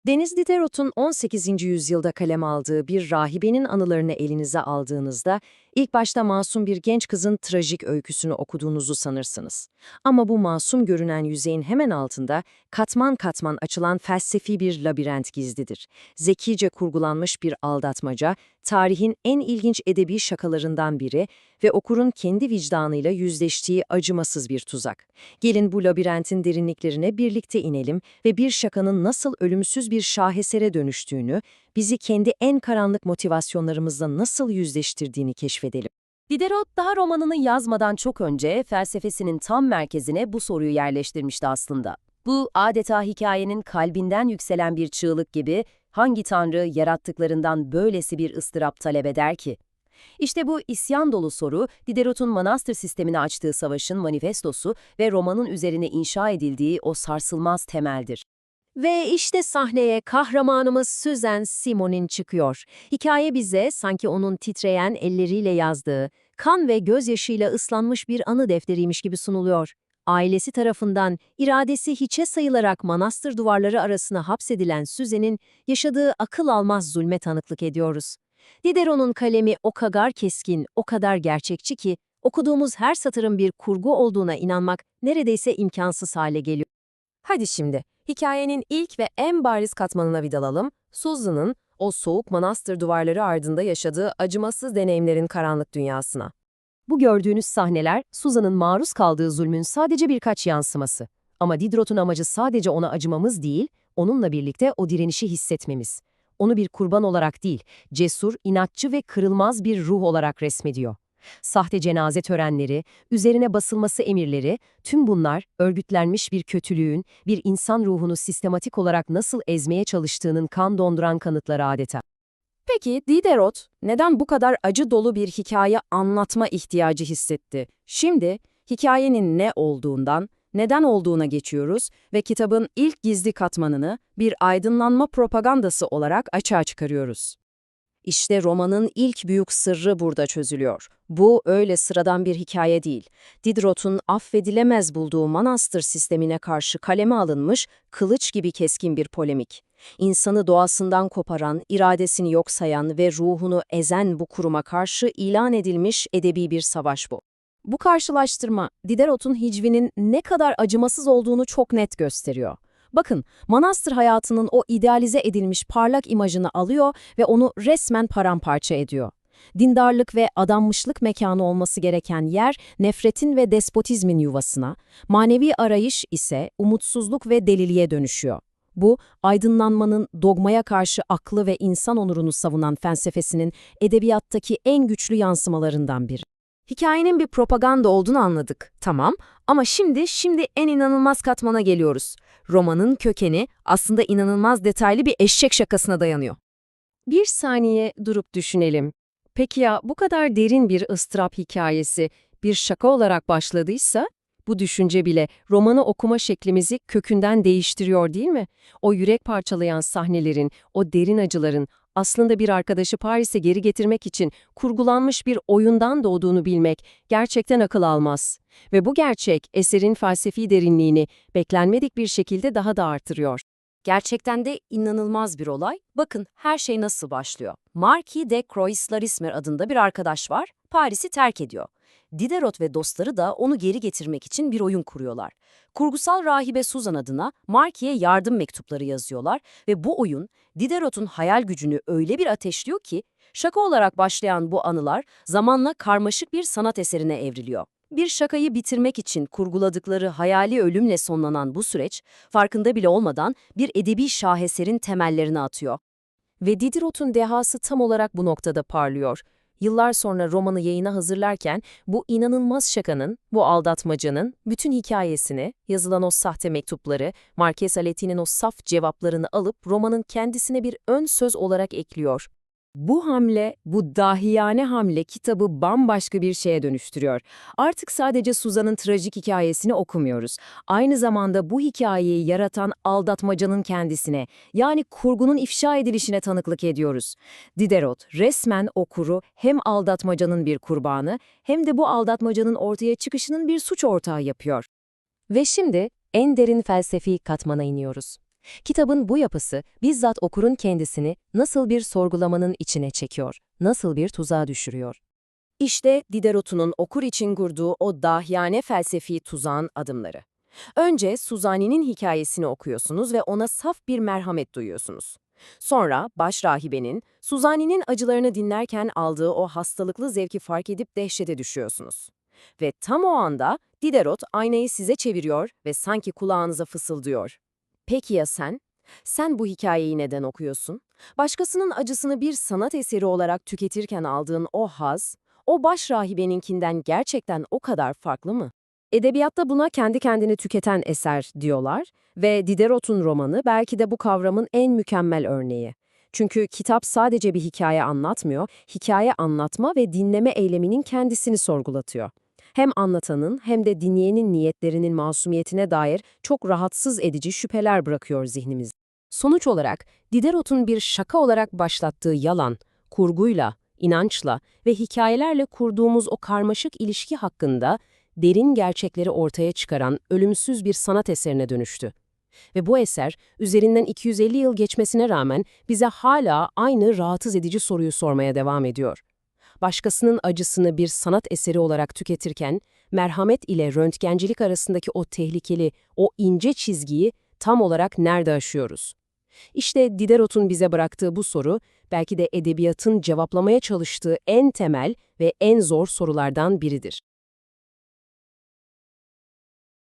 Deniz Diderot'un 18. yüzyılda kaleme aldığı bir rahibenin anılarını elinize aldığınızda, ilk başta masum bir genç kızın trajik öyküsünü okuduğunuzu sanırsınız. Ama bu masum görünen yüzeyin hemen altında katman katman açılan felsefi bir labirent gizlidir. Zekice kurgulanmış bir aldatmaca, tarihin en ilginç edebi şakalarından biri ve okurun kendi vicdanıyla yüzleştiği acımasız bir tuzak. Gelin bu labirentin derinliklerine birlikte inelim ve bir şakanın nasıl ölümsüz bir şahesere dönüştüğünü, bizi kendi en karanlık motivasyonlarımızla nasıl yüzleştirdiğini keşfedelim. Diderot daha romanını yazmadan çok önce felsefesinin tam merkezine bu soruyu yerleştirmişti aslında. Bu adeta hikayenin kalbinden yükselen bir çığlık gibi hangi tanrı yarattıklarından böylesi bir ıstırap talep eder ki? İşte bu isyan dolu soru Diderot'un manastır sistemini açtığı savaşın manifestosu ve romanın üzerine inşa edildiği o sarsılmaz temeldir. Ve işte sahneye kahramanımız Suzanne Simonin çıkıyor. Hikaye bize sanki onun titreyen elleriyle yazdığı, kan ve gözyaşıyla ıslanmış bir anı defteriymiş gibi sunuluyor. Ailesi tarafından iradesi hiçe sayılarak manastır duvarları arasına hapsedilen Suzanne'in yaşadığı akıl almaz zulme tanıklık ediyoruz. Diderot'un kalemi o kadar keskin, o kadar gerçekçi ki, okuduğumuz her satırın bir kurgu olduğuna inanmak neredeyse imkansız hale geliyor. Hadi şimdi, hikayenin ilk ve en bariz katmanına bir dalalım. Susan'ın o soğuk manastır duvarları ardında yaşadığı acımasız deneyimlerin karanlık dünyasına. Bu gördüğünüz sahneler, Susan'ın maruz kaldığı zulmün sadece birkaç yansıması. Ama Diderot'un amacı sadece ona acımamız değil, onunla birlikte o direnişi hissetmemiz. Onu bir kurban olarak değil, cesur, inatçı ve kırılmaz bir ruh olarak resmediyor. Sahte cenaze törenleri, üzerine basılması emirleri, tüm bunlar örgütlenmiş bir kötülüğün, bir insan ruhunu sistematik olarak nasıl ezmeye çalıştığının kan donduran kanıtları adeta. Peki Diderot neden bu kadar acı dolu bir hikaye anlatma ihtiyacı hissetti? Şimdi hikayenin ne olduğundan, neden olduğuna geçiyoruz ve kitabın ilk gizli katmanını bir aydınlanma propagandası olarak açığa çıkarıyoruz. İşte romanın ilk büyük sırrı burada çözülüyor. Bu öyle sıradan bir hikaye değil. Diderot'un affedilemez bulduğu manastır sistemine karşı kaleme alınmış, kılıç gibi keskin bir polemik. İnsanı doğasından koparan, iradesini yok sayan ve ruhunu ezen bu kuruma karşı ilan edilmiş edebi bir savaş bu. Bu karşılaştırma, Diderot'un hicvinin ne kadar acımasız olduğunu çok net gösteriyor. Bakın, manastır hayatının o idealize edilmiş parlak imajını alıyor ve onu resmen paramparça ediyor. Dindarlık ve adanmışlık mekanı olması gereken yer, nefretin ve despotizmin yuvasına, manevi arayış ise umutsuzluk ve deliliğe dönüşüyor. Bu, aydınlanmanın dogmaya karşı aklı ve insan onurunu savunan felsefesinin edebiyattaki en güçlü yansımalarından biri. Hikayenin bir propaganda olduğunu anladık, tamam, ama şimdi en inanılmaz katmana geliyoruz. Romanın kökeni aslında inanılmaz detaylı bir eşek şakasına dayanıyor. Bir saniye durup düşünelim. Peki ya bu kadar derin bir ıstırap hikayesi bir şaka olarak başladıysa, bu düşünce bile romanı okuma şeklimizi kökünden değiştiriyor değil mi? O yürek parçalayan sahnelerin, o derin acıların aslında bir arkadaşı Paris'e geri getirmek için kurgulanmış bir oyundan doğduğunu bilmek gerçekten akıl almaz. Ve bu gerçek eserin felsefi derinliğini beklenmedik bir şekilde daha da artırıyor. Gerçekten de inanılmaz bir olay. Bakın her şey nasıl başlıyor. Marquis de Croix-Larismer adında bir arkadaş var, Paris'i terk ediyor. Diderot ve dostları da onu geri getirmek için bir oyun kuruyorlar. Kurgusal rahibe Suzan adına Marquis'e yardım mektupları yazıyorlar ve bu oyun Diderot'un hayal gücünü öyle bir ateşliyor ki şaka olarak başlayan bu anılar zamanla karmaşık bir sanat eserine evriliyor. Bir şakayı bitirmek için kurguladıkları hayali ölümle sonlanan bu süreç, farkında bile olmadan bir edebi şaheserin temellerini atıyor. Ve Diderot'un dehası tam olarak bu noktada parlıyor. Yıllar sonra romanı yayına hazırlarken bu inanılmaz şakanın, bu aldatmacanın bütün hikayesini, yazılan o sahte mektupları, Marquis Aletti'nin o saf cevaplarını alıp romanın kendisine bir ön söz olarak ekliyor. Bu hamle, bu dahiyane hamle kitabı bambaşka bir şeye dönüştürüyor. Artık sadece Suzan'ın trajik hikayesini okumuyoruz. Aynı zamanda bu hikayeyi yaratan aldatmacanın kendisine, yani kurgunun ifşa edilişine tanıklık ediyoruz. Diderot resmen okuru hem aldatmacanın bir kurbanı hem de bu aldatmacanın ortaya çıkışının bir suç ortağı yapıyor. Ve şimdi en derin felsefi katmana iniyoruz. Kitabın bu yapısı bizzat okurun kendisini nasıl bir sorgulamanın içine çekiyor, nasıl bir tuzağa düşürüyor. İşte Diderot'un okur için kurduğu o dahiyane felsefi tuzağın adımları. Önce Suzanne'nin hikayesini okuyorsunuz ve ona saf bir merhamet duyuyorsunuz. Sonra başrahibenin, Suzanne'nin acılarını dinlerken aldığı o hastalıklı zevki fark edip dehşete düşüyorsunuz. Ve tam o anda Diderot aynayı size çeviriyor ve sanki kulağınıza fısıldıyor. Peki ya sen? Sen bu hikayeyi neden okuyorsun? Başkasının acısını bir sanat eseri olarak tüketirken aldığın o haz, o başrahibeninkinden gerçekten o kadar farklı mı? Edebiyatta buna kendi kendini tüketen eser diyorlar ve Diderot'un romanı belki de bu kavramın en mükemmel örneği. Çünkü kitap sadece bir hikaye anlatmıyor, hikaye anlatma ve dinleme eyleminin kendisini sorgulatıyor. Hem anlatanın hem de dinleyenin niyetlerinin masumiyetine dair çok rahatsız edici şüpheler bırakıyor zihnimiz. Sonuç olarak Diderot'un bir şaka olarak başlattığı yalan, kurguyla, inançla ve hikayelerle kurduğumuz o karmaşık ilişki hakkında derin gerçekleri ortaya çıkaran ölümsüz bir sanat eserine dönüştü. Ve bu eser, üzerinden 250 yıl geçmesine rağmen bize hala aynı rahatsız edici soruyu sormaya devam ediyor. Başkasının acısını bir sanat eseri olarak tüketirken, merhamet ile röntgencilik arasındaki o tehlikeli, o ince çizgiyi tam olarak nerede aşıyoruz? İşte Diderot'un bize bıraktığı bu soru, belki de edebiyatın cevaplamaya çalıştığı en temel ve en zor sorulardan biridir.